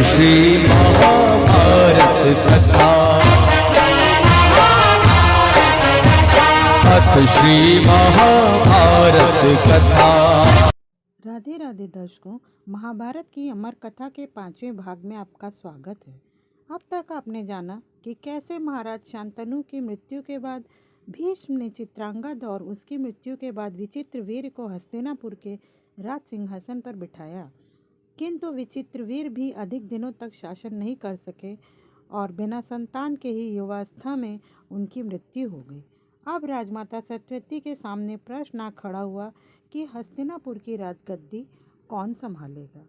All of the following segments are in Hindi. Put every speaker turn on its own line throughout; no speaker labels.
श्री महाभारत कथा। अथ श्री महाभारत कथा।
राधे राधे दर्शकों, महाभारत की अमर कथा के 5वें भाग में आपका स्वागत है। अब तक आपने जाना कि कैसे महाराज शांतनु की मृत्यु के बाद भीष्म ने चित्रांगद और उसकी मृत्यु के बाद विचित्रवीर को हस्तिनापुर के राज सिंहासन पर बिठाया, किंतु विचित्रवीर भी अधिक दिनों तक शासन नहीं कर सके और बिना संतान के ही युवावस्था में उनकी मृत्यु हो गई। अब राजमाता सत्यवती के सामने प्रश्न आ खड़ा हुआ कि हस्तिनापुर की राजगद्दी कौन संभालेगा।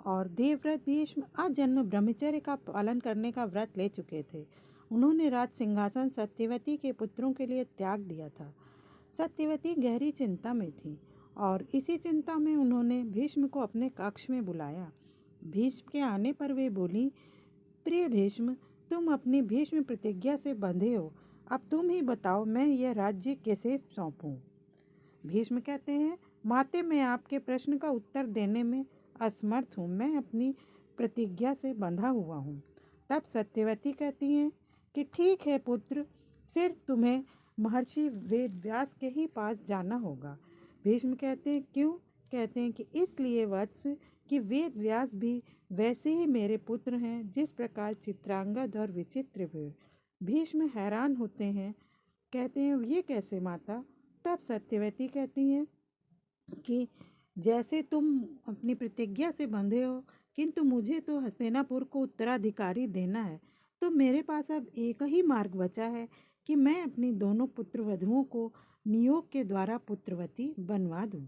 और देवव्रत भीष्म आजन्म ब्रह्मचर्य का पालन करने का व्रत ले चुके थे। उन्होंने राज सिंहासन सत्यवती के पुत्रों के लिए त्याग दिया था। सत्यवती गहरी चिंता में थी और इसी चिंता में उन्होंने भीष्म को अपने कक्ष में बुलाया। भीष्म के आने पर वे बोली, प्रिय भीष्म, तुम अपनी भीष्म प्रतिज्ञा से बंधे हो, अब तुम ही बताओ मैं यह राज्य कैसे सौंपूं। भीष्म कहते हैं, माते, मैं आपके प्रश्न का उत्तर देने में असमर्थ हूँ, मैं अपनी प्रतिज्ञा से बंधा हुआ हूँ। तब सत्यवती कहती हैं कि ठीक है पुत्र, फिर तुम्हें महर्षि वेदव्यास के ही पास जाना होगा। भीष्म कहते हैं, क्यों? कहते हैं कि इसलिए वत्स कि वेदव्यास भी वैसे ही मेरे पुत्र हैं जिस प्रकार चित्रांगद और विचित्रवीर। भीष्म हैरान होते हैं, कहते हैं, ये कैसे माता? तब सत्यवती कहती हैं कि जैसे तुम अपनी प्रतिज्ञा से बंधे हो, किंतु मुझे तो हस्तिनापुर को उत्तराधिकारी देना है, तो मेरे पास अब एक ही मार्ग बचा है कि मैं अपनी दोनों पुत्रवधुओं को नियोग के द्वारा पुत्रवती बनवा दूं।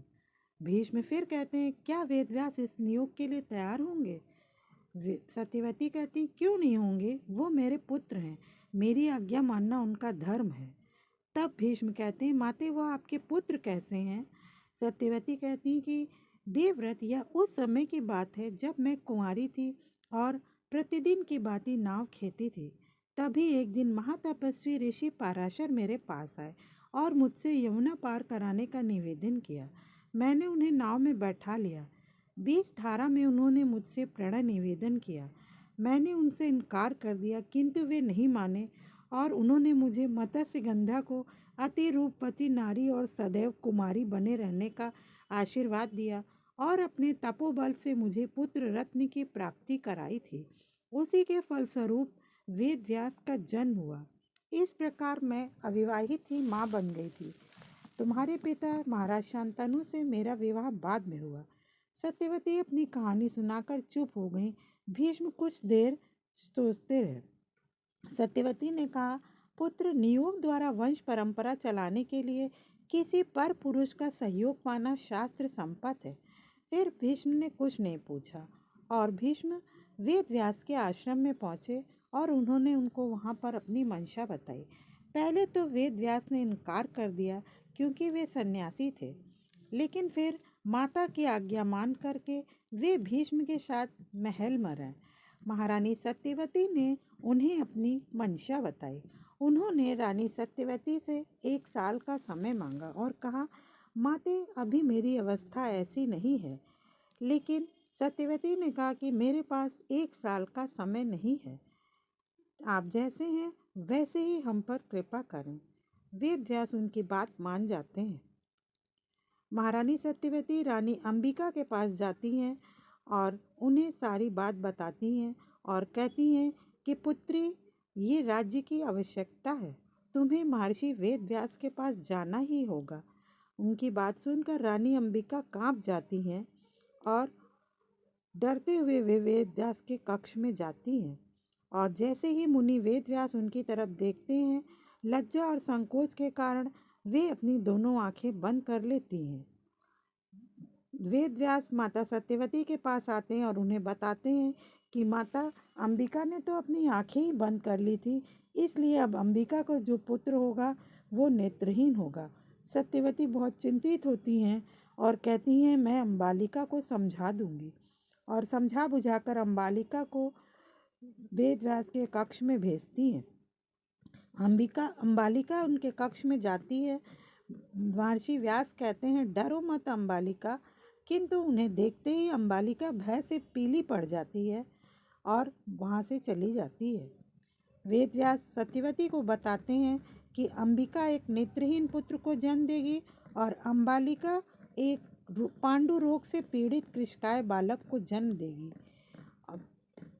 भीष्म फिर कहते हैं, क्या वेदव्यास इस नियोग के लिए तैयार होंगे? सत्यवती कहती, क्यों नहीं होंगे, वो मेरे पुत्र हैं, मेरी आज्ञा मानना उनका धर्म है। तब भीष्म कहते हैं, माते, वह आपके पुत्र कैसे हैं? सत्यवती कहती कि देवव्रत, यह उस समय की बात है जब मैं कुंवारी थी और प्रतिदिन की भांति नाव खेती थी। तभी एक दिन महातपस्वी ऋषि पाराशर मेरे पास आए और मुझसे यमुना पार कराने का निवेदन किया। मैंने उन्हें नाव में बैठा लिया। 20 धारा में उन्होंने मुझसे प्रणय निवेदन किया। मैंने उनसे इनकार कर दिया, किंतु वे नहीं माने और उन्होंने मुझे मत्स्यगंधा को अति रूपवती नारी और सदैव कुमारी बने रहने का आशीर्वाद दिया और अपने तपोबल से मुझे पुत्र रत्न की प्राप्ति कराई थी। उसी के फलस्वरूप वेदव्यास का जन्म हुआ। इस प्रकार मैं अविवाहित ही माँ बन गई थी। तुम्हारे पिता महाराज शांतनु से मेरा विवाह बाद में हुआ। सत्यवती अपनी कहानी सुनाकर चुप हो गई। भीष्म कुछ देर सोचते रहे। सत्यवती ने कहा, पुत्र, नियोग द्वारा वंश परंपरा चलाने के लिए किसी पर पुरुष का सहयोग पाना शास्त्र संपत है। फिर भीष्म ने कुछ नहीं पूछा और भीष्म वेदव्यास के आश्रम में पहुंचे और उन्होंने उनको वहां पर अपनी मंशा बताई। पहले तो वेदव्यास ने इनकार कर दिया क्योंकि वे सन्यासी थे, लेकिन फिर माता की आज्ञा मान करके वे भीष्म के साथ महल में रहे। महारानी सत्यवती ने उन्हें अपनी मंशा बताई। उन्होंने रानी सत्यवती से 1 साल का समय मांगा और कहा, माते, अभी मेरी अवस्था ऐसी नहीं है। लेकिन सत्यवती ने कहा कि मेरे पास 1 साल का समय नहीं है, आप जैसे हैं वैसे ही हम पर कृपा करें। वेदव्यास उनकी बात मान जाते हैं। महारानी सत्यवती रानी अंबिका के पास जाती हैं और उन्हें सारी बात बताती हैं और कहती हैं कि पुत्री, ये राज्य की आवश्यकता है, तुम्हें महर्षि वेदव्यास के पास जाना ही होगा। उनकी बात सुनकर रानी अंबिका कांप जाती हैं और डरते हुए वे वेदव्यास के कक्ष में जाती हैं। और जैसे ही मुनि वेदव्यास उनकी तरफ देखते हैं, लज्जा और संकोच के कारण वे अपनी दोनों आंखें बंद कर लेती हैं। वेदव्यास माता सत्यवती के पास आते हैं और उन्हें बताते हैं कि माता, अंबिका ने तो अपनी आंखें ही बंद कर ली थी, इसलिए अब अंबिका को जो पुत्र होगा वो नेत्रहीन होगा। सत्यवती बहुत चिंतित होती हैं और कहती हैं, मैं अंबालिका को समझा दूंगी। और समझा बुझाकर अंबालिका को वेदव्यास के कक्ष में भेजती हैं। अंबालिका उनके कक्ष में जाती है। महर्षि व्यास कहते हैं, डरो मत अंबालिका, किंतु उन्हें देखते ही अंबालिका भय से पीली पड़ जाती है और वहाँ से चली जाती है। वेद व्यास सत्यवती को बताते हैं कि अंबिका एक नेत्रहीन पुत्र को जन्म देगी और अंबालिका एक पांडु रोग से पीड़ित कृष्णकाय बालक को जन्म देगी।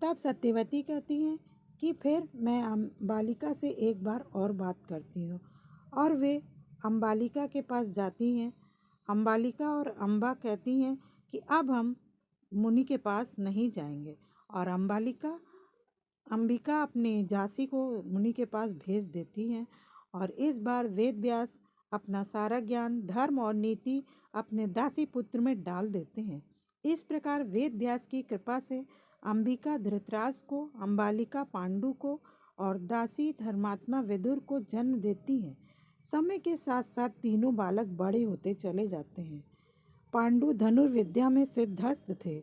तब सत्यवती कहती हैं कि फिर मैं अंबालिका से एक बार और बात करती हूँ, और वे अंबालिका के पास जाती हैं। अंबालिका और अंबा कहती हैं कि अब हम मुनि के पास नहीं जाएंगे, और अंबिका अपने जासी को मुनि के पास भेज देती हैं। और इस बार वेद व्यास अपना सारा ज्ञान, धर्म और नीति अपने दासी पुत्र में डाल देते हैं। इस प्रकार वेद व्यास की कृपा से अंबिका धृतराष्ट्र को, अंबालिका पांडु को और दासी धर्मात्मा विदुर को जन्म देती हैं। समय के साथ साथ तीनों बालक बड़े होते चले जाते हैं। पांडु धनुर्विद्या में सिद्धहस्त थे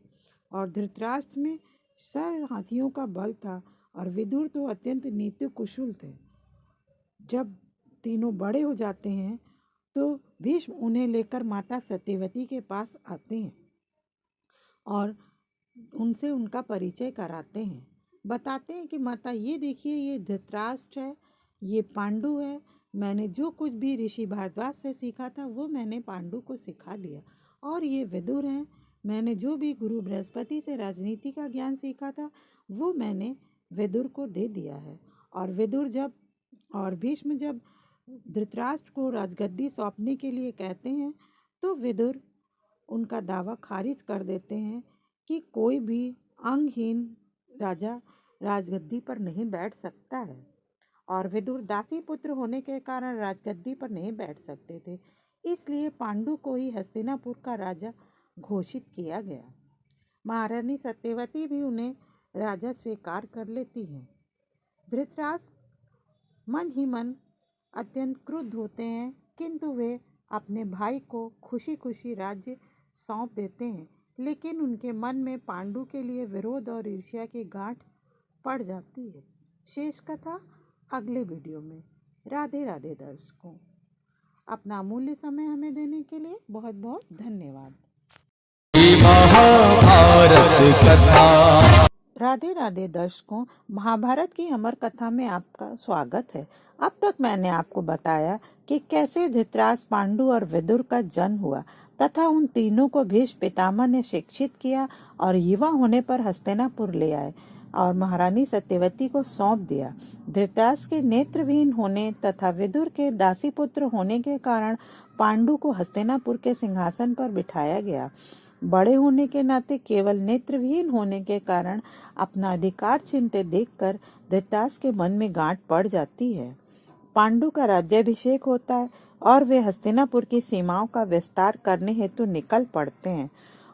और धृतराष्ट्र में 100 हाथियों का बल था, और विदुर तो अत्यंत नीति कुशल थे। जब तीनों बड़े हो जाते हैं तो भीष्म उन्हें लेकर माता सत्यवती के पास आते हैं और उनसे उनका परिचय कराते हैं। बताते हैं कि माता ये देखिए, ये धृतराष्ट्र है, ये पांडु है। मैंने जो कुछ भी ऋषि भारद्वाज से सीखा था वो मैंने पांडु को सिखा दिया। और ये विदुर हैं, मैंने जो भी गुरु बृहस्पति से राजनीति का ज्ञान सीखा था वो मैंने विदुर को दे दिया है। और भीष्म जब धृतराष्ट्र को राजगद्दी सौंपने के लिए कहते हैं तो विदुर उनका दावा खारिज कर देते हैं कि कोई भी अंगहीन राजा राजगद्दी पर नहीं बैठ सकता है, और विदुर दासी पुत्र होने के कारण राजगद्दी पर नहीं बैठ सकते थे। इसलिए पांडु को ही हस्तिनापुर का राजा घोषित किया गया। महारानी सत्यवती भी उन्हें राजा स्वीकार कर लेती हैं। धृतराष्ट्र मन ही मन अत्यंत क्रुद्ध होते हैं, किंतु वे अपने भाई को खुशी खुशी राज्य सौंप देते हैं। लेकिन उनके मन में पांडु के लिए विरोध और ईर्ष्या की गांठ पड़ जाती है। शेष कथा अगले वीडियो में। राधे राधे दर्शकों, अपना अमूल्य समय हमें देने के लिए बहुत बहुत धन्यवाद।
महाभारत कथा।
राधे राधे दर्शकों, महाभारत की अमर कथा में आपका स्वागत है। अब तक मैंने आपको बताया कि कैसे धृतराष्ट्र, पांडु और विदुर का जन्म हुआ तथा उन तीनों को भीष्म पितामह ने शिक्षित किया और युवा होने पर हस्तिनापुर ले आए और महारानी सत्यवती को सौंप दिया। धृतराष्ट्र के नेत्रविहीन होने तथा विदुर के दासी पुत्र होने के कारण पांडु को हस्तिनापुर के सिंहासन पर बिठाया गया। बड़े होने के नाते केवल नेत्रविहीन होने के कारण अपना अधिकार छीनते देखकर धृतराष्ट्र के मन में गांठ पड़ जाती है। पांडु का राज्याभिषेक होता है और वे हस्तिनापुर की सीमाओं का विस्तार करने हेतु निकल पड़ते हैं।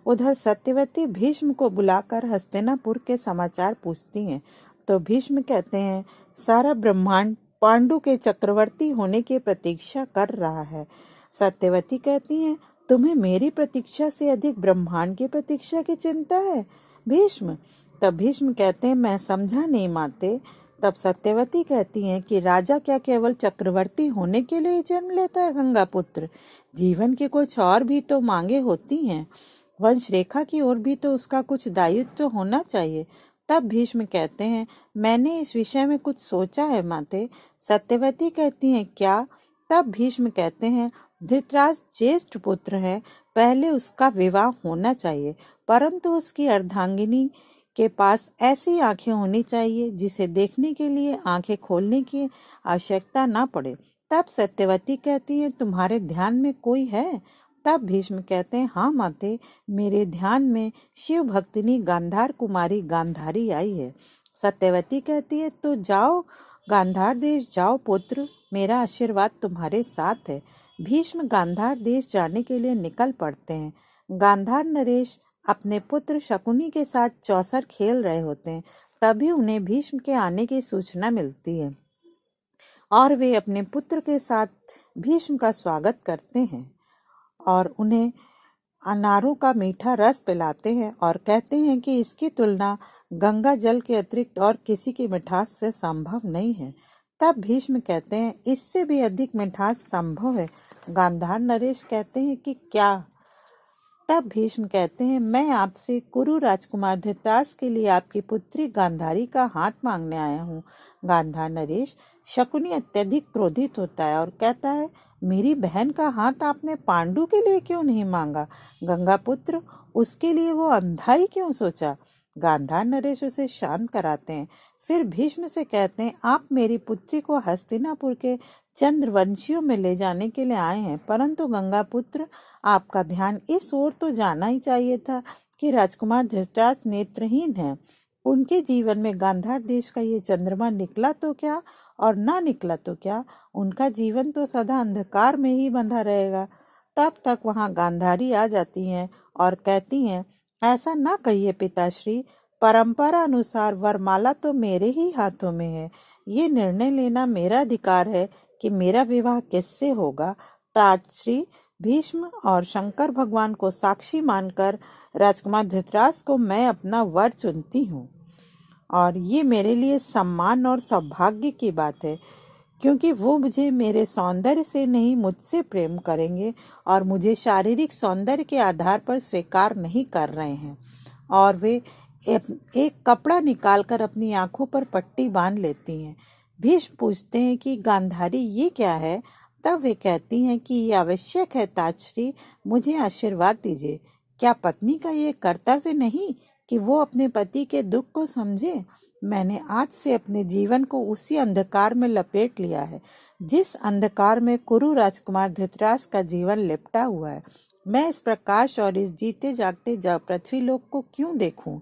उधर सत्यवती भीष्म को बुलाकर हस्तिनापुर के समाचार पूछती हैं, तो भीष्म कहते हैं, सारा ब्रह्मांड पांडु के चक्रवर्ती होने की प्रतीक्षा कर रहा है। सत्यवती कहती हैं, तुम्हें मेरी प्रतीक्षा से अधिक ब्रह्मांड की प्रतीक्षा की चिंता है भीष्म? तब भीष्म कहते हैं, मैं समझा नहीं माते। तब सत्यवती कहती हैं कि राजा क्या केवल चक्रवर्ती होने के लिए जन्म लेता है गंगा पुत्र? जीवन के कुछ और भी तो मांगे होती हैं, वंश रेखा की ओर भी तो उसका कुछ दायित्व तो होना चाहिए। तब भीष्म कहते हैं, मैंने इस विषय में कुछ सोचा है माते। सत्यवती कहती हैं, क्या? तब भीष्म कहते हैं, धृतराष्ट्र ज्येष्ठ पुत्र है, पहले उसका विवाह होना चाहिए, परंतु उसकी अर्धांगिनी के पास ऐसी आंखें होनी चाहिए जिसे देखने के लिए आंखें खोलने की आवश्यकता ना पड़े। तब सत्यवती कहती है, तुम्हारे ध्यान में कोई है? तब भीष्म कहते हैं, हाँ माते, मेरे ध्यान में शिव भक्तिनी गांधार कुमारी गांधारी आई है। सत्यवती कहती है, तो जाओ गांधार देश जाओ पुत्र, मेरा आशीर्वाद तुम्हारे साथ है। भीष्म गांधार देश जाने के लिए निकल पड़ते हैं। गांधार नरेश अपने पुत्र शकुनी के साथ चौसर खेल रहे होते हैं। तभी उन्हें भीष्म के आने की सूचना मिलती है और वे अपने पुत्र के साथ भीष्म का स्वागत करते हैं और उन्हें अनारों का मीठा रस पिलाते हैं और कहते हैं कि इसकी तुलना गंगा जल के अतिरिक्त और किसी की मिठास से संभव नहीं है। तब भीष्म कहते हैं, इससे भी अधिक मिठास संभव है। गांधार नरेश कहते हैं कि क्या? तब भीष्म कहते हैं, मैं आपसे कुरु राजकुमार धृतराष्ट्र के लिए आपकी पुत्री गांधारी का हाथ मांगने आया हूँ। गांधार नरेश। शकुनी अत्यधिक क्रोधित होता है और कहता है, मेरी बहन का हाथ आपने पांडु के लिए क्यों नहीं मांगा? गंगा पुत्र, उसके लिए वो अंधा ही क्यों सोचा? गांधार नरेश उसे शांत कराते हैं। फिर भीष्म से कहते हैं, आप मेरी पुत्री को हस्तिनापुर के चंद्रवंशियों में ले जाने के लिए आए हैं, परंतु गंगा पुत्र, आपका ध्यान इस ओर तो जाना ही चाहिए था कि राजकुमार धृतराष्ट्र नेत्रहीन है। उनके जीवन में गांधार देश का ये चंद्रमा निकला तो क्या और ना निकला तो क्या, उनका जीवन तो सदा अंधकार में ही बंधा रहेगा। तब तक वहां गांधारी आ जाती हैं और कहती हैं, ऐसा ना कहिए पिताश्री, परंपरा अनुसार वरमाला तो मेरे ही हाथों में है। ये निर्णय लेना मेरा अधिकार है कि मेरा विवाह किससे होगा। ताजश्री, भीष्म और शंकर भगवान को साक्षी मानकर राजकुमार धृतराष्ट्र को मैं अपना वर चुनती हूँ, और ये मेरे लिए सम्मान और सौभाग्य की बात है, क्योंकि वो मुझे मेरे सौंदर्य से नहीं, मुझसे प्रेम करेंगे और मुझे शारीरिक सौंदर्य के आधार पर स्वीकार नहीं कर रहे हैं। और वे एक कपड़ा निकालकर अपनी आंखों पर पट्टी बांध लेती हैं। भीष्म पूछते हैं कि गांधारी ये क्या है? तब वे कहती हैं कि ये आवश्यक है ताजश्री, मुझे आशीर्वाद दीजिए। क्या पत्नी का ये कर्तव्य नहीं कि वो अपने पति के दुख को समझे? मैंने आज से अपने जीवन को उसी अंधकार में लपेट लिया है जिस अंधकार में कुरु राजकुमार धृतराष्ट्र का जीवन लिपटा हुआ है। मैं इस प्रकाश और इस जीते जागते पृथ्वी लोक को क्यों देखूं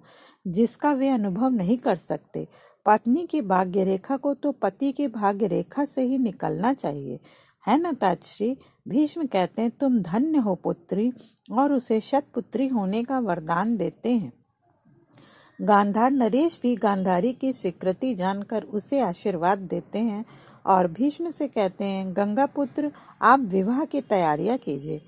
जिसका वे अनुभव नहीं कर सकते? पत्नी की भाग्य रेखा को तो पति की भाग्य रेखा से ही निकलना चाहिए, है न ताजश्री? भीष्म कहते हैं, तुम धन्य हो पुत्री, और उसे शतपुत्री होने का वरदान देते हैं। गांधार नरेश भी गांधारी की स्वीकृति जानकर उसे आशीर्वाद देते हैं और भीष्म से कहते हैं, गंगा पुत्र, आप विवाह की तैयारियां कीजिए।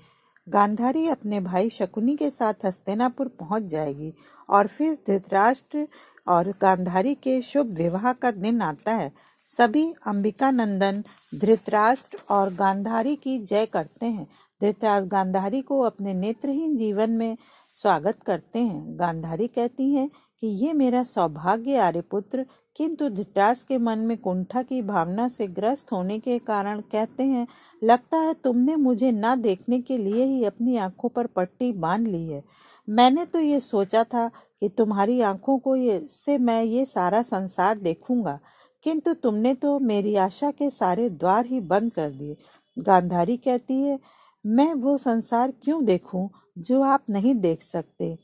गांधारी अपने भाई शकुनी के साथ हस्तिनापुर पहुंच जाएगी और फिर धृतराष्ट्र और गांधारी के शुभ विवाह का दिन आता है। सभी अंबिका नंदन धृतराष्ट्र और गांधारी की जय करते हैं। धृतराष्ट्र गांधारी को अपने नेत्रहीन जीवन में स्वागत करते हैं। गांधारी कहती हैं कि ये मेरा सौभाग्य आर्यपुत्र, किंतु धृतराष्ट्र के मन में कुंठा की भावना से ग्रस्त होने के कारण कहते हैं, लगता है तुमने मुझे ना देखने के लिए ही अपनी आंखों पर पट्टी बांध ली है। मैंने तो ये सोचा था कि तुम्हारी आंखों को से मैं ये सारा संसार देखूंगा, किंतु तुमने तो मेरी आशा के सारे द्वार ही बंद कर दिए। गांधारी कहती है, मैं वो संसार क्यों देखूं जो आप नहीं देख सकते?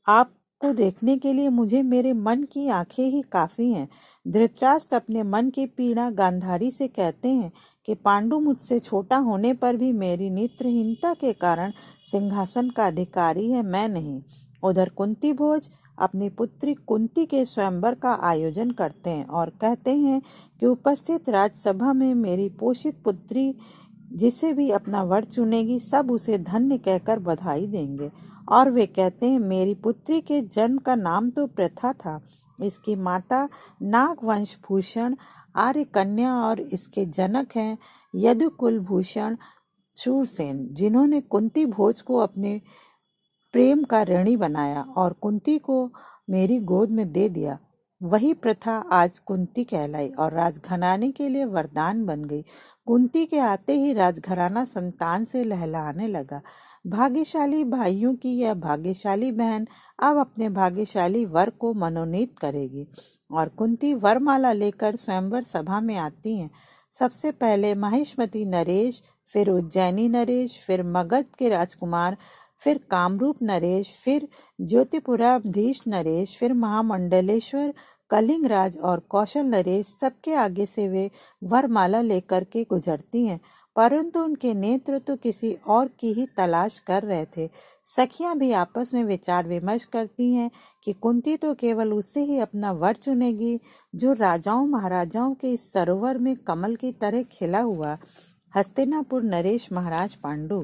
आपको देखने के लिए मुझे मेरे मन की आंखें ही काफी हैं। धृतराष्ट्र अपने मन की पीड़ा गांधारी से कहते हैं कि पांडु मुझसे छोटा होने पर भी मेरी नेत्रहीनता के कारण सिंहासन का अधिकारी है, मैं नहीं। उधर कुंती भोज अपनी पुत्री कुंती के स्वयंवर का आयोजन करते हैं और कहते हैं कि उपस्थित राजसभा में मेरी पोषित पुत्री जिसे भी अपना वर चुनेगी, सब उसे धन्य कहकर बधाई देंगे। और वे कहते हैं, मेरी पुत्री के जन्म का नाम तो प्रथा था। इसकी माता नागवंश भूषण आर्य कन्या और इसके जनक हैं यदुकुल भूषण शूरसेन, जिन्होंने कुंती भोज को अपने प्रेम का ऋणी बनाया और कुंती को मेरी गोद में दे दिया। वही प्रथा आज कुंती कहलाई और राजघराने के लिए वरदान बन गई। कुंती के आते ही राजघराना संतान से लहलहाने लगा। भाग्यशाली भाइयों की यह भाग्यशाली बहन अब अपने भाग्यशाली वर को मनोनीत करेगी और कुंती वरमाला लेकर स्वयंवर सभा में आती हैं। सबसे पहले माहिष्मती नरेश, फिर उज्जैनी नरेश, फिर मगध के राजकुमार, फिर कामरूप नरेश, फिर ज्योतिपुराधीश नरेश, फिर महामंडलेश्वर कलिंग राज और कौशल नरेश, सबके आगे से वे वरमाला लेकर के गुजरती हैं, परंतु उनके नेत्र तो किसी और की ही तलाश कर रहे थे। सखियां भी आपस में विचार विमर्श करती हैं कि कुंती तो केवल उससे ही अपना वर चुनेगी जो राजाओं महाराजाओं के इस सरोवर में कमल की तरह खिला हुआ। हस्तिनापुर नरेश महाराज पांडु।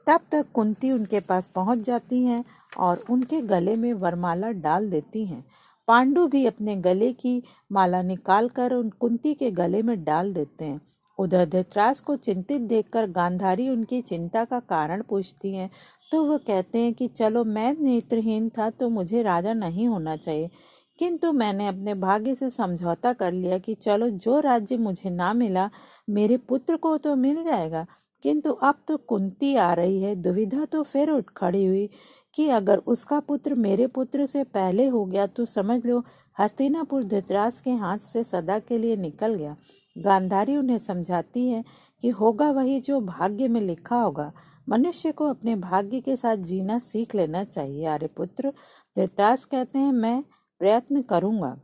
तब तक कुंती उनके पास पहुंच जाती हैं और उनके गले में वरमाला डाल देती हैं। पांडु भी अपने गले की माला निकालकर उन कुंती के गले में डाल देते हैं। उधर धृतराष्ट्र को चिंतित देखकर गांधारी उनकी चिंता का कारण पूछती हैं। तो वह कहते हैं कि चलो, मैं नेत्रहीन था तो मुझे राजा नहीं होना चाहिए, किंतु मैंने अपने भाग्य से समझौता कर लिया कि चलो, जो राज्य मुझे ना मिला मेरे पुत्र को तो मिल जाएगा। किंतु अब तो कुंती आ रही है। दुविधा तो फिर उठ खड़ी हुई कि अगर उसका पुत्र मेरे पुत्र से पहले हो गया तो समझ लो हस्तिनापुर धृतराष्ट्र के हाथ से सदा के लिए निकल गया। गांधारी उन्हें समझाती है कि होगा वही जो भाग्य में लिखा होगा। मनुष्य को अपने भाग्य के साथ जीना सीख लेना चाहिए। अरे पुत्र, धृतराष्ट्र कहते हैं, मैं प्रयत्न करूंगा।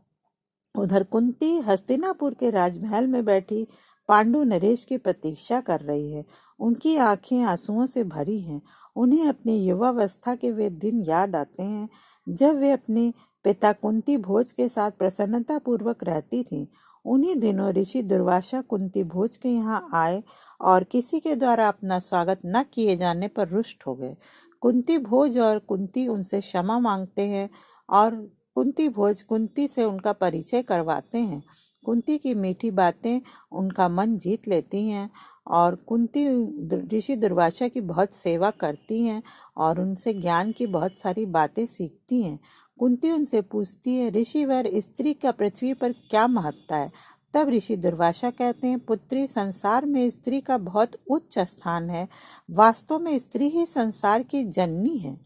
उधर कुंती हस्तिनापुर के राजमहल में बैठी पांडु नरेश की प्रतीक्षा कर रही है। उनकी आंखें आंसुओं से भरी हैं। उन्हें अपनी युवावस्था के वे दिन याद आते हैं जब वे अपने पिता कुंती भोज के साथ प्रसन्नता पूर्वक रहती थीं। उन्हीं दिनों ऋषि दुर्वासा कुंती भोज के यहाँ आए और किसी के द्वारा अपना स्वागत न किए जाने पर रुष्ट हो गए। कुंती भोज और कुंती उनसे क्षमा मांगते हैं और कुंती भोज कुंती से उनका परिचय करवाते हैं। कुंती की मीठी बातें उनका मन जीत लेती हैं और कुंती ऋषि दुर्वासा की बहुत सेवा करती हैं और उनसे ज्ञान की बहुत सारी बातें सीखती हैं। कुंती उनसे पूछती है, ऋषिवर, स्त्री का पृथ्वी पर क्या महत्ता है? तब ऋषि दुर्वासा कहते हैं, पुत्री, संसार में स्त्री का बहुत उच्च स्थान है। वास्तव में स्त्री ही संसार की जननी है।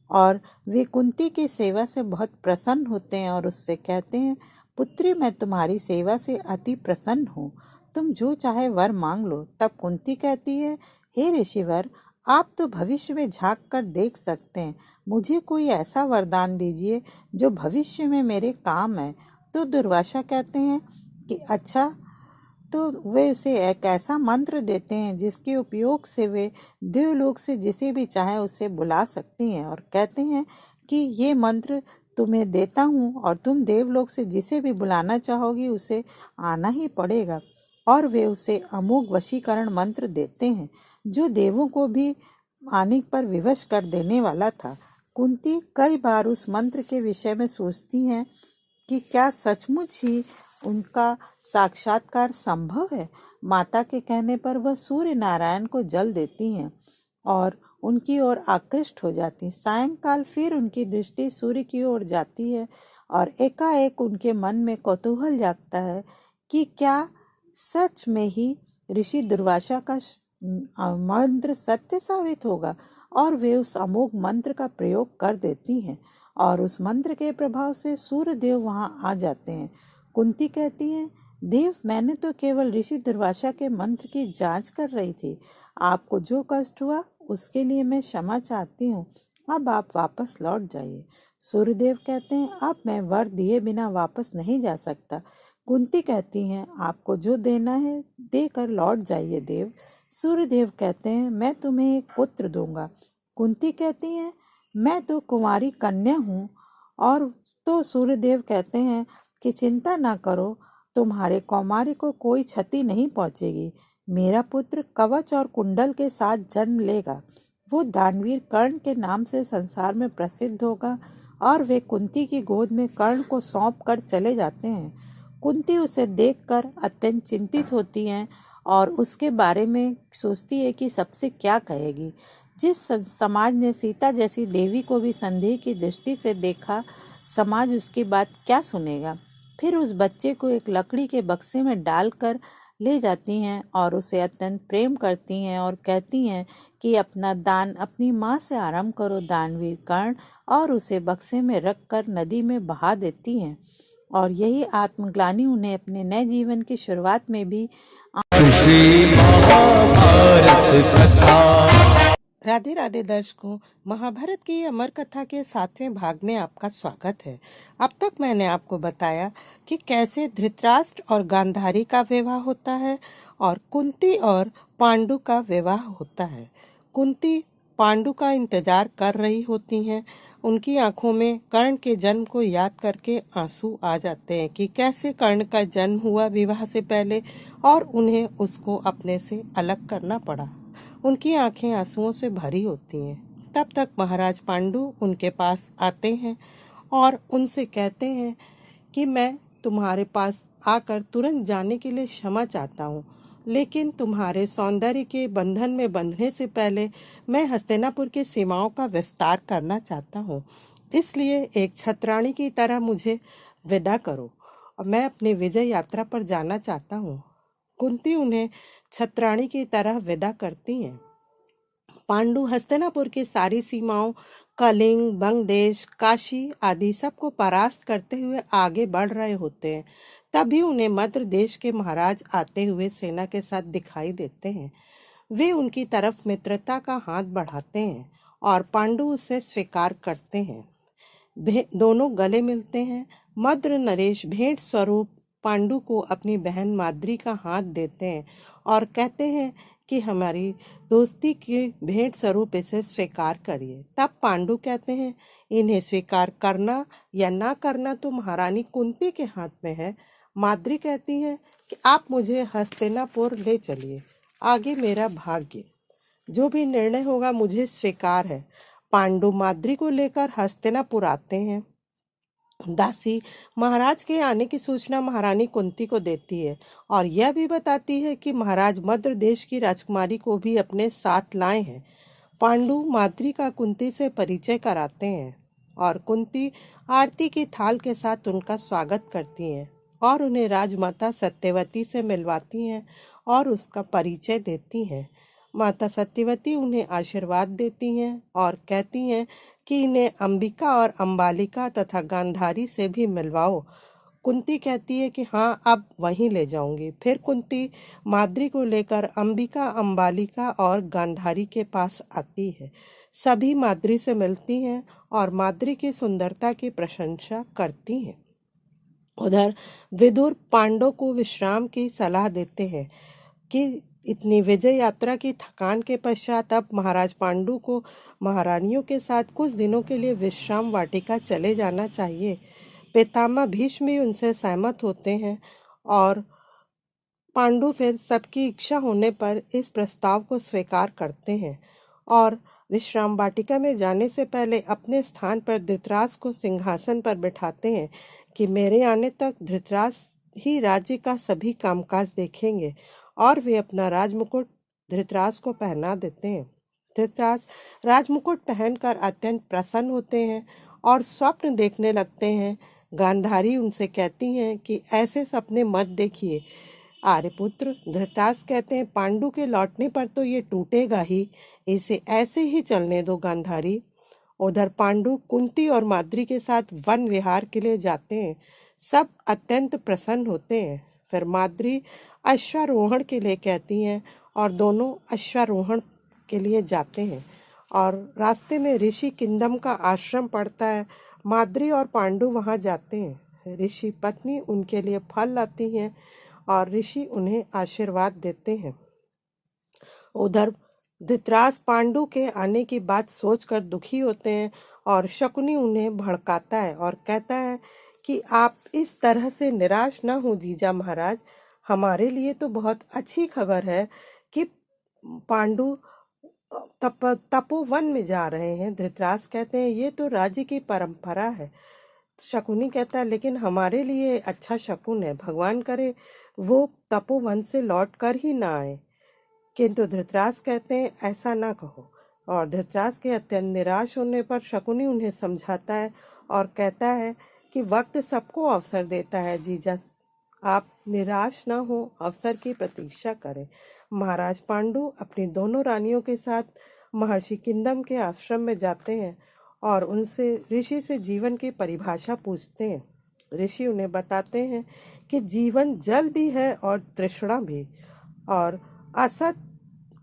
और वे कुंती की सेवा से बहुत प्रसन्न होते हैं और उससे कहते हैं, पुत्री, मैं तुम्हारी सेवा से अति प्रसन्न हूँ। तुम जो चाहे वर मांग लो। तब कुंती कहती है, हे ऋषिवर, आप तो भविष्य में झांक कर देख सकते हैं। मुझे कोई ऐसा वरदान दीजिए जो भविष्य में मेरे काम है। तो दुर्वासा कहते हैं कि अच्छा, तो वे उसे एक ऐसा मंत्र देते हैं जिसके उपयोग से वे देवलोक से जिसे भी चाहे उसे बुला सकती हैं और कहते हैं कि ये मंत्र तुम्हें देता हूँ और तुम देवलोक से जिसे भी बुलाना चाहोगी उसे आना ही पड़ेगा। और वे उसे अमोघ वशीकरण मंत्र देते हैं जो देवों को भी आने पर विवश कर देने वाला था। कुंती कई बार उस मंत्र के विषय में सोचती हैं कि क्या सचमुच ही उनका साक्षात्कार संभव है। माता के कहने पर वह सूर्य नारायण को जल देती हैं और उनकी ओर आकृष्ट हो जाती। सायंकाल फिर उनकी दृष्टि सूर्य की ओर जाती है और एकाएक उनके मन में कौतूहल जागता है कि क्या सच में ही ऋषि दुर्वासा का मंत्र सत्य साबित होगा। और वे उस अमोघ मंत्र का प्रयोग कर देती हैं और उस मंत्र के प्रभाव से सूर्य देव वहां आ जाते हैं। कुंती कहती हैं, देव, मैंने तो केवल ऋषि दुर्वासा के मंत्र की जांच कर रही थी। आपको जो कष्ट हुआ उसके लिए मैं क्षमा चाहती हूँ। अब आप वापस लौट जाइए। सूर्यदेव कहते हैं, अब मैं वर दिए बिना वापस नहीं जा सकता। कुंती कहती हैं, आपको जो देना है देकर लौट जाइए देव। सूर्यदेव कहते हैं, मैं तुम्हें एक पुत्र दूंगा। कुंती कहती हैं, मैं तो कुंवारी कन्या हूँ। और तो सूर्यदेव कहते हैं कि चिंता ना करो, तुम्हारे कौमार्य को कोई क्षति नहीं पहुंचेगी। मेरा पुत्र कवच और कुंडल के साथ जन्म लेगा। वो दानवीर कर्ण के नाम से संसार में प्रसिद्ध होगा। और वे कुंती की गोद में कर्ण को सौंप कर चले जाते हैं। कुंती उसे देखकर अत्यंत चिंतित होती हैं और उसके बारे में सोचती है कि सबसे क्या कहेगी। जिस समाज ने सीता जैसी देवी को भी संदेह की दृष्टि से देखा, समाज उसकी बात क्या सुनेगा। फिर उस बच्चे को एक लकड़ी के बक्से में डालकर ले जाती हैं और उसे अत्यंत प्रेम करती हैं और कहती हैं कि अपना दान अपनी माँ से आरंभ करो दानवीर कर्ण, और उसे बक्से में रखकर नदी में बहा देती हैं। और यही आत्मग्लानि उन्हें अपने नए जीवन की शुरुआत में भी
श्री महाभारत कथा।
राधे राधे दर्शकों, महाभारत की अमर कथा के 7वें भाग में आपका स्वागत है। अब तक मैंने आपको बताया कि कैसे धृतराष्ट्र और गांधारी का विवाह होता है और कुंती और पांडु का विवाह होता है। कुंती पांडु का इंतजार कर रही होती हैं। उनकी आंखों में कर्ण के जन्म को याद करके आंसू आ जाते हैं कि कैसे कर्ण का जन्म हुआ विवाह से पहले और उन्हें उसको अपने से अलग करना पड़ा। उनकी आंखें आंसुओं से भरी होती हैं। तब तक महाराज पांडु उनके पास आते हैं और उनसे कहते हैं कि मैं तुम्हारे पास आकर तुरंत जाने के लिए क्षमा चाहता हूँ,
लेकिन तुम्हारे सौंदर्य के बंधन में बंधने से पहले मैं हस्तिनापुर की सीमाओं का विस्तार करना चाहता हूँ। इसलिए एक छत्राणी की तरह मुझे विदा करो और मैं अपनी विजय यात्रा पर जाना चाहता हूँ। कुंती उन्हें छत्राणी की तरह विदा करती हैं। पांडु हस्तिनापुर की सारी सीमाओं, कलिंग, बंगदेश, काशी आदि सबको परास्त करते हुए आगे बढ़ रहे होते हैं। तभी उन्हें मद्र देश के महाराज आते हुए सेना के साथ दिखाई देते हैं। वे उनकी तरफ मित्रता का हाथ बढ़ाते हैं और पांडु उसे स्वीकार करते हैं। दोनों गले मिलते हैं। मद्र नरेश भेंट स्वरूप पांडु को अपनी बहन माद्री का हाथ देते हैं और कहते हैं कि हमारी दोस्ती की भेंट स्वरूप इसे स्वीकार करिए। तब पांडु कहते हैं, इन्हें स्वीकार करना या ना करना तो महारानी कुंती के हाथ में है। माद्री कहती है कि आप मुझे हस्तिनापुर ले चलिए, आगे मेरा भाग्य, जो भी निर्णय होगा मुझे स्वीकार है। पांडु माद्री को लेकर हस्तिनापुर आते हैं। दासी महाराज के आने की सूचना महारानी कुंती को देती है और यह भी बताती है कि महाराज मद्र देश की राजकुमारी को भी अपने साथ लाए हैं। पांडु माद्री का कुंती से परिचय कराते हैं और कुंती आरती की थाल के साथ उनका स्वागत करती हैं और उन्हें राजमाता सत्यवती से मिलवाती हैं और उसका परिचय देती हैं। माता सत्यवती उन्हें आशीर्वाद देती हैं और कहती हैं कि इन्हें अंबिका और अंबालिका तथा गांधारी से भी मिलवाओ। कुंती कहती है कि हाँ, अब वहीं ले जाऊंगी। फिर कुंती माद्री को लेकर अंबिका, अंबालिका और गांधारी के पास आती है। सभी माद्री से मिलती हैं और माद्री की सुंदरता की प्रशंसा करती हैं। उधर विदुर पांडव को विश्राम की सलाह देते हैं कि इतनी विजय यात्रा की थकान के पश्चात अब महाराज पांडु को महारानियों के साथ कुछ दिनों के लिए विश्राम वाटिका चले जाना चाहिए। पितामह भीष्म भी उनसे सहमत होते हैं और पांडु फिर सबकी इच्छा होने पर इस प्रस्ताव को स्वीकार करते हैं और विश्राम वाटिका में जाने से पहले अपने स्थान पर धृतराष्ट्र को सिंहासन पर बिठाते हैं कि मेरे आने तक धृतराष्ट्र ही राज्य का सभी कामकाज देखेंगे और वे अपना राजमुकुट धृतराष्ट्र को पहना देते हैं। धृतराष्ट्र राजमुकुट पहनकर अत्यंत प्रसन्न होते हैं और स्वप्न देखने लगते हैं। गांधारी उनसे कहती हैं कि ऐसे सपने मत देखिए आर्यपुत्र। धृतराष्ट्र कहते हैं, पांडु के लौटने पर तो ये टूटेगा ही, इसे ऐसे ही चलने दो गांधारी। उधर पांडु कुंती और माद्री के साथ वन विहार के लिए जाते हैं। सब अत्यंत प्रसन्न होते हैं। फिर माद्री अश्वारोहण के लिए कहती हैं और दोनों अश्वारोहण के लिए जाते हैं और रास्ते में ऋषि किंदम का आश्रम पड़ता है। माद्री और पांडु वहां जाते हैं। ऋषि पत्नी उनके लिए फल लाती हैं और ऋषि उन्हें आशीर्वाद देते हैं। उधर धृतराष्ट्र पांडु के आने की बात सोचकर दुखी होते हैं और शकुनी उन्हें भड़काता है और कहता है कि आप इस तरह से निराश न हो जीजा महाराज, हमारे लिए तो बहुत अच्छी खबर है कि पांडु तपोवन में जा रहे हैं। धृतराष्ट्र कहते हैं, ये तो राज्य की परंपरा है। शकुनी कहता है, लेकिन हमारे लिए अच्छा शकुन है, भगवान करे वो तपोवन से लौट कर ही ना आए। किंतु धृतराष्ट्र कहते हैं, ऐसा ना कहो। और धृतराष्ट्र के अत्यंत निराश होने पर शकुनी उन्हें समझाता है और कहता है कि वक्त सबको अवसर देता है जीजा, आप निराश ना हो, अवसर की प्रतीक्षा करें। महाराज पांडु अपनी दोनों रानियों के साथ महर्षि किंदम के आश्रम में जाते हैं और उनसे ऋषि से जीवन की परिभाषा पूछते हैं। ऋषि उन्हें बताते हैं कि जीवन जल भी है और तृष्णा भी, और असत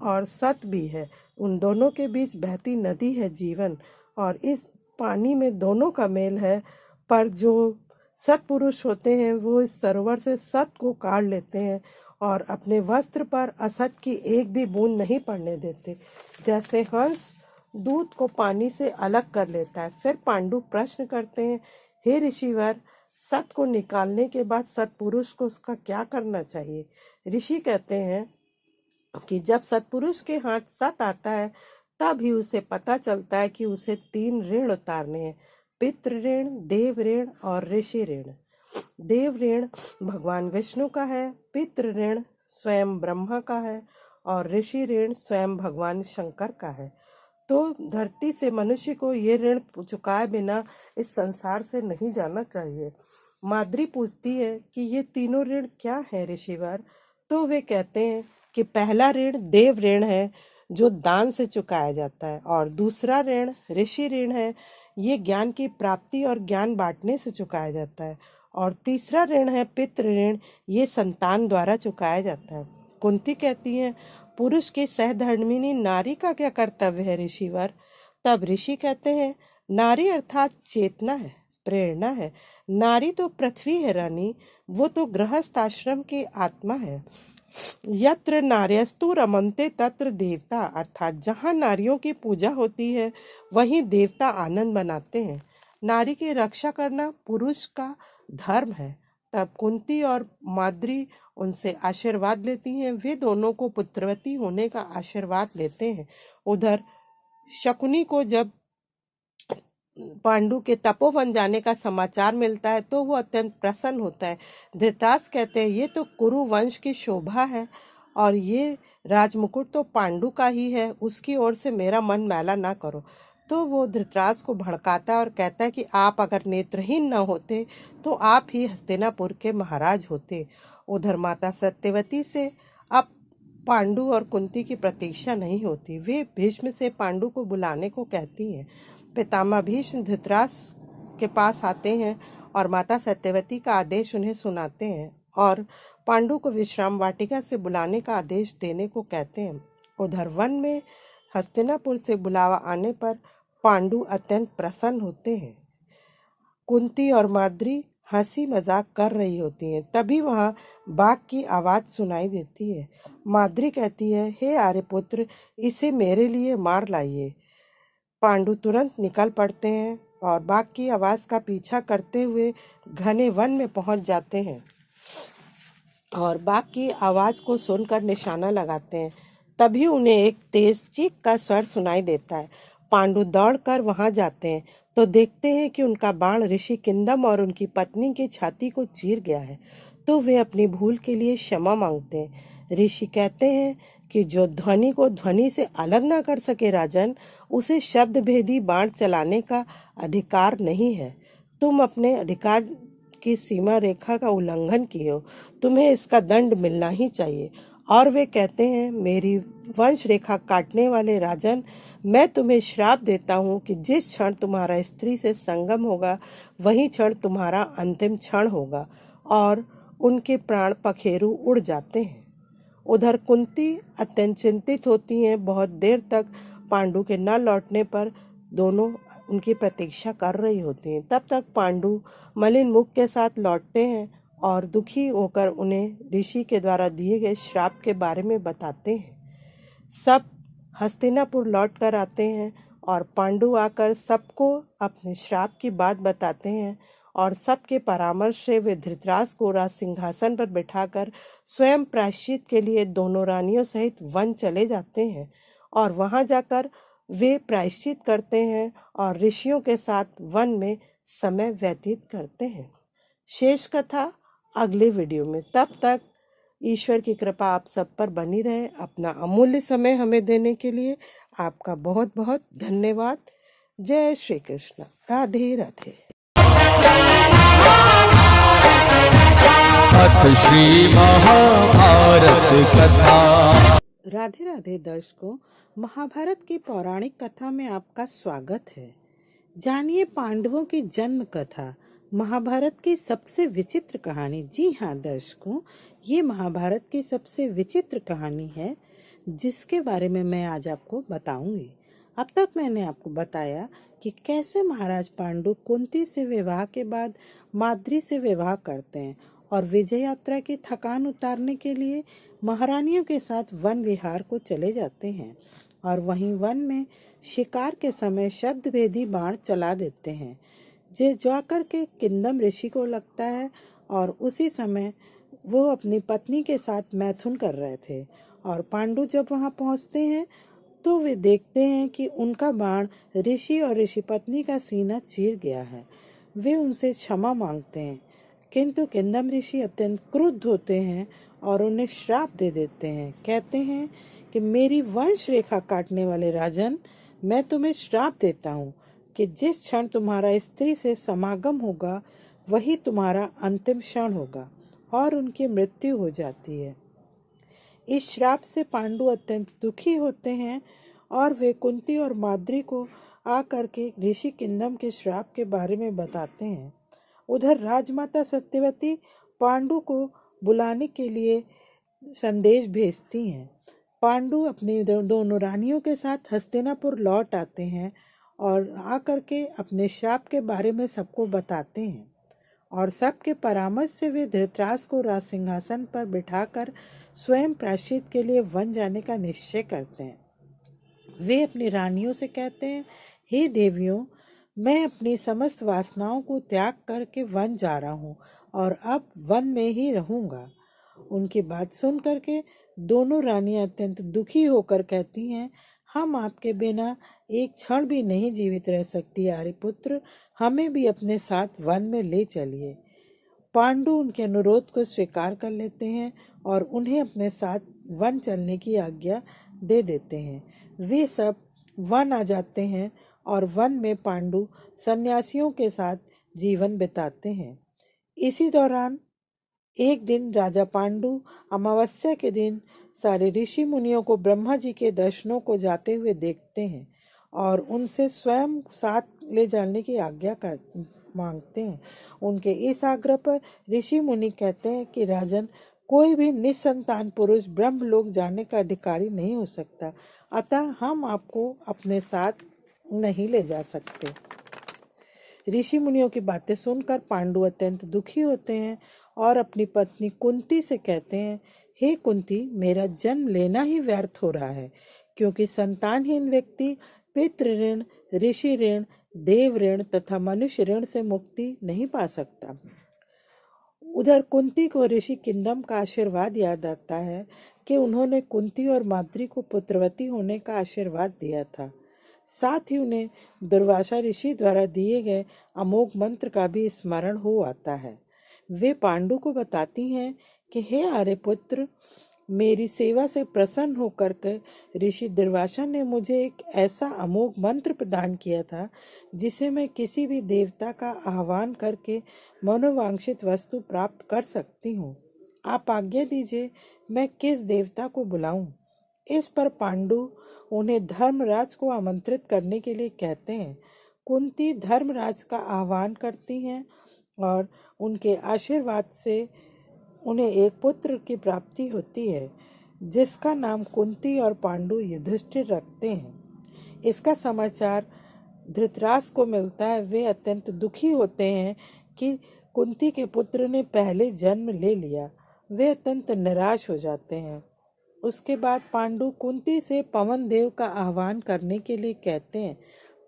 और सत भी है। उन दोनों के बीच बहती नदी है जीवन, और इस पानी में दोनों का मेल है। पर जो सत्पुरुष होते हैं वो इस सरोवर से सत को काढ़ लेते हैं और अपने वस्त्र पर असत की एक भी बूंद नहीं पड़ने देते, जैसे हंस दूध को पानी से अलग कर लेता है। फिर पांडु प्रश्न करते हैं, हे ऋषिवर, सत को निकालने के बाद सत्पुरुष को उसका क्या करना चाहिए? ऋषि कहते हैं कि जब सत्पुरुष के हाथ सत आता है तब ही उसे पता चलता है कि उसे 3 ऋण उतारने हैं, पितृ ऋण, देव ऋण और ऋषि ऋण। देव ऋण भगवान विष्णु का है, पितृ ऋण स्वयं ब्रह्मा का है और ऋषि ऋण स्वयं भगवान शंकर का है। तो धरती से मनुष्य को ये ऋण चुकाए बिना इस संसार से नहीं जाना चाहिए। माद्री पूछती है कि ये तीनों ऋण क्या है ऋषिवर? तो वे कहते हैं कि पहला ऋण देव ऋण है जो दान से चुकाया जाता है, और दूसरा ऋण ऋषि ऋण है, ये ज्ञान की प्राप्ति और ज्ञान बांटने से चुकाया जाता है, और तीसरा ऋण है पितृ ऋण, ये संतान द्वारा चुकाया जाता है। कुंती कहती है, पुरुष की सहधर्मिणी नारी का क्या कर्तव्य है ऋषिवर? तब ऋषि कहते हैं, नारी अर्थात चेतना है, प्रेरणा है। नारी तो पृथ्वी है रानी, वो तो गृहस्थ आश्रम की आत्मा है। यत्र नार्यस्तु रमन्ते तत्र देवता, अर्थात जहाँ नारियों की पूजा होती है वहीं देवता आनंद मनाते हैं। नारी की रक्षा करना पुरुष का धर्म है। तब कुंती और माद्री उनसे आशीर्वाद लेती हैं। वे दोनों को पुत्रवती होने का आशीर्वाद लेते हैं। उधर शकुनी को जब पांडु के तपोवन जाने का समाचार मिलता है तो वो अत्यंत प्रसन्न होता है। धृतराष्ट्र कहते हैं, ये तो कुरु वंश की शोभा है और ये राजमुकुट तो पांडु का ही है, उसकी ओर से मेरा मन मैला ना करो। तो वो धृतराष्ट्र को भड़काता है और कहता है कि आप अगर नेत्रहीन न होते तो आप ही हस्तिनापुर के महाराज होते। उधर माता सत्यवती से अब पांडु और कुंती की प्रतीक्षा नहीं होती। वे भीष्म से पांडु को बुलाने को कहती हैं। पितामह भीष्म धृतराष्ट्र के पास आते हैं और माता सत्यवती का आदेश उन्हें सुनाते हैं और पांडु को विश्राम वाटिका से बुलाने का आदेश देने को कहते हैं। उधर वन में हस्तिनापुर से बुलावा आने पर पांडु अत्यंत प्रसन्न होते हैं। कुंती और माद्री हंसी मजाक कर रही होती हैं। तभी वहाँ बाघ की आवाज़ सुनाई देती है। माद्री कहती है, हे आर्यपुत्र, इसे मेरे लिए मार लाइए। पांडु तुरंत निकल पड़ते हैं और बाघ की आवाज़ का पीछा करते हुए घने वन में पहुंच जाते हैं और बाघ की आवाज़ को सुनकर निशाना लगाते हैं। तभी उन्हें एक तेज चीख का स्वर सुनाई देता है। पांडु दौड़कर वहां जाते हैं तो देखते हैं कि उनका बाण ऋषि किंदम और उनकी पत्नी की छाती को चीर गया है। तो वे अपनी भूल के लिए क्षमा मांगते हैं। ऋषि कहते हैं कि जो ध्वनि को ध्वनि से अलग ना कर सके राजन, उसे शब्द भेदी बाण चलाने का अधिकार नहीं है। तुम अपने अधिकार की सीमा रेखा का उल्लंघन किए हो, तुम्हें इसका दंड मिलना ही चाहिए। और वे कहते हैं, मेरी वंश रेखा काटने वाले राजन, मैं तुम्हें श्राप देता हूँ कि जिस क्षण तुम्हारा स्त्री से संगम होगा वही क्षण तुम्हारा अंतिम क्षण होगा। और उनके प्राण पखेरु उड़ जाते हैं। उधर कुंती अत्यंत चिंतित होती हैं। बहुत देर तक पांडु के न लौटने पर दोनों उनकी प्रतीक्षा कर रही होती हैं। तब तक पांडु मलिन मुख के साथ लौटते हैं और दुखी होकर उन्हें ऋषि के द्वारा दिए गए श्राप के बारे में बताते हैं। सब हस्तिनापुर लौट कर आते हैं और पांडु आकर सबको अपने श्राप की बात बताते हैं और सबके परामर्श से वे धृतराष्ट्र को राज सिंहासन पर बिठाकर स्वयं प्रायश्चित के लिए दोनों रानियों सहित वन चले जाते हैं और वहां जाकर वे प्रायश्चित करते हैं और ऋषियों के साथ वन में समय व्यतीत करते हैं। शेष कथा अगले वीडियो में। तब तक ईश्वर की कृपा आप सब पर बनी रहे। अपना अमूल्य समय हमें देने के लिए आपका बहुत बहुत धन्यवाद। जय श्री कृष्ण। राधे राधे।
अथ श्री महाभारत कथा।
राधे राधे दर्शकों, महाभारत की पौराणिक कथा में आपका स्वागत है। जानिए पांडवों की जन्म कथा, महाभारत की सबसे विचित्र कहानी। जी हाँ दर्शकों, ये महाभारत की सबसे विचित्र कहानी है जिसके बारे में मैं आज आपको बताऊंगी। अब तक मैंने आपको बताया कि कैसे महाराज पांडु कुंती से विवाह के बाद माद्री से विवाह करते हैं और विजय यात्रा की थकान उतारने के लिए महारानियों के साथ वन विहार को चले जाते हैं और वहीं वन में शिकार के समय शब्द भेदी बाण चला देते हैं जो जाकर के किंदम ऋषि को लगता है और उसी समय वो अपनी पत्नी के साथ मैथुन कर रहे थे। और पांडु जब वहां पहुंचते हैं तो वे देखते हैं कि उनका बाण ऋषि और ऋषि पत्नी का सीना चीर गया है। वे उनसे क्षमा मांगते हैं किंतु किंदम ऋषि अत्यंत क्रुद्ध होते हैं
और उन्हें श्राप दे देते हैं। कहते हैं कि मेरी वंश रेखा काटने वाले राजन, मैं तुम्हें श्राप देता हूँ कि जिस क्षण तुम्हारा स्त्री से समागम होगा वही तुम्हारा अंतिम क्षण होगा, और उनकी मृत्यु हो जाती है। इस श्राप से पांडु अत्यंत दुखी होते हैं और वे कुंती और माद्री को आकर के ऋषि किंदम के श्राप के बारे में बताते हैं। उधर राजमाता सत्यवती पांडु को बुलाने के लिए संदेश भेजती हैं। पांडु अपनी दोनों रानियों के साथ हस्तिनापुर लौट आते हैं और आकर के अपने श्राप के बारे में सबको बताते हैं, और सबके परामर्श से वे धृतराष्ट्र को राज सिंहासन पर बिठाकर स्वयं प्रायश्चित के लिए वन जाने का निश्चय करते हैं। वे अपनी रानियों से कहते हैं, हे देवियों, मैं अपनी समस्त वासनाओं को त्याग करके वन जा रहा हूँ और अब वन में ही रहूँगा। उनकी बात सुन करके दोनों रानियां अत्यंत दुखी होकर कहती हैं, हम आपके बिना एक क्षण भी नहीं जीवित रह सकती आर्यपुत्र, हमें भी अपने साथ वन में ले चलिए। पांडु उनके अनुरोध को स्वीकार कर लेते हैं और उन्हें अपने साथ वन चलने की आज्ञा दे देते हैं। वे सब वन आ जाते हैं और वन में पांडु सन्यासियों के साथ जीवन बिताते हैं। इसी दौरान एक दिन राजा पांडु अमावस्या के दिन सारे ऋषि मुनियों को ब्रह्मा जी के दर्शनों को जाते हुए देखते हैं और उनसे स्वयं साथ ले जाने की आज्ञा मांगते हैं। उनके इस आग्रह पर ऋषि मुनि कहते हैं कि राजन, कोई भी निसंतान पुरुष ब्रह्मलोक जाने का अधिकारी नहीं हो सकता, अतः हम आपको अपने साथ नहीं ले जा सकते। ऋषि मुनियों की बातें सुनकर पांडु अत्यंत दुखी होते हैं और अपनी पत्नी कुंती से कहते हैं, हे कुंती, मेरा जन्म लेना ही व्यर्थ हो रहा है, क्योंकि संतानहीन व्यक्ति पितृ ऋण, ऋषि ऋण, देव ऋण तथा मनुष्य ऋण से मुक्ति नहीं पा सकता। उधर कुंती को ऋषि किंदम का आशीर्वाद याद आता है कि उन्होंने कुंती और माद्री को पुत्रवती होने का आशीर्वाद दिया था। साथ ही उन्हें दुर्वासा ऋषि द्वारा दिए गए अमोघ मंत्र का भी स्मरण हो आता है। वे पांडु को बताती हैं कि हे आर्यपुत्र, मेरी सेवा से प्रसन्न होकर के ऋषि दुर्वासा ने मुझे एक ऐसा अमोघ मंत्र प्रदान किया था जिसे मैं किसी भी देवता का आह्वान करके मनोवांछित वस्तु प्राप्त कर सकती हूँ। आप आज्ञा दीजिए, मैं किस देवता को बुलाऊं? इस पर पांडु उन्हें धर्मराज को आमंत्रित करने के लिए कहते हैं। कुंती धर्मराज का आह्वान करती हैं और उनके आशीर्वाद से उन्हें एक पुत्र की प्राप्ति होती है, जिसका नाम कुंती और पांडु युधिष्ठिर रखते हैं। इसका समाचार धृतराष्ट्र को मिलता है। वे अत्यंत दुखी होते हैं कि कुंती के पुत्र ने पहले जन्म ले लिया। वे अत्यंत निराश हो जाते हैं। उसके बाद पांडु कुंती से पवन देव का आह्वान करने के लिए कहते हैं।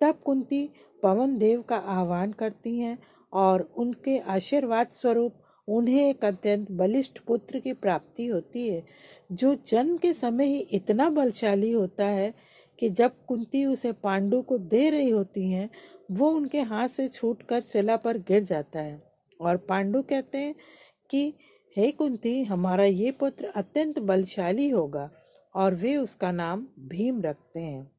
तब कुंती पवन देव का आह्वान करती हैं और उनके आशीर्वाद स्वरूप उन्हें एक अत्यंत बलिष्ठ पुत्र की प्राप्ति होती है, जो जन्म के समय ही इतना बलशाली होता है कि जब कुंती उसे पांडु को दे रही होती हैं, वो उनके हाथ से छूटकर शिला पर गिर जाता है और पांडु कहते हैं कि हे कुंती, हमारा ये पुत्र अत्यंत बलशाली होगा, और वे उसका नाम भीम रखते हैं।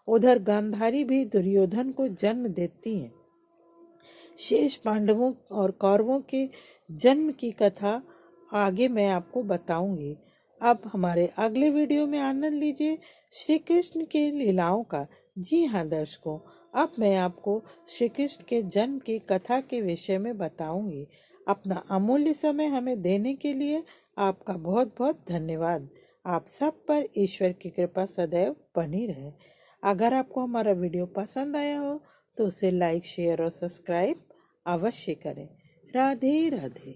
उधर गांधारी भी दुर्योधन को जन्म देती हैं। शेष पांडवों और कौरवों के जन्म की कथा आगे मैं आपको बताऊंगी। अब हमारे अगले वीडियो में आनंद लीजिए श्री कृष्ण के लीलाओं का। जी हाँ दर्शकों, अब मैं आपको श्री कृष्ण के जन्म की कथा के विषय में बताऊंगी। अपना अमूल्य समय हमें देने के लिए आपका बहुत बहुत धन्यवाद। आप सब पर ईश्वर की कृपा सदैव बनी रहे। अगर आपको हमारा वीडियो पसंद आया हो तो उसे लाइक, शेयर और सब्सक्राइब अवश्य करें। राधे राधे।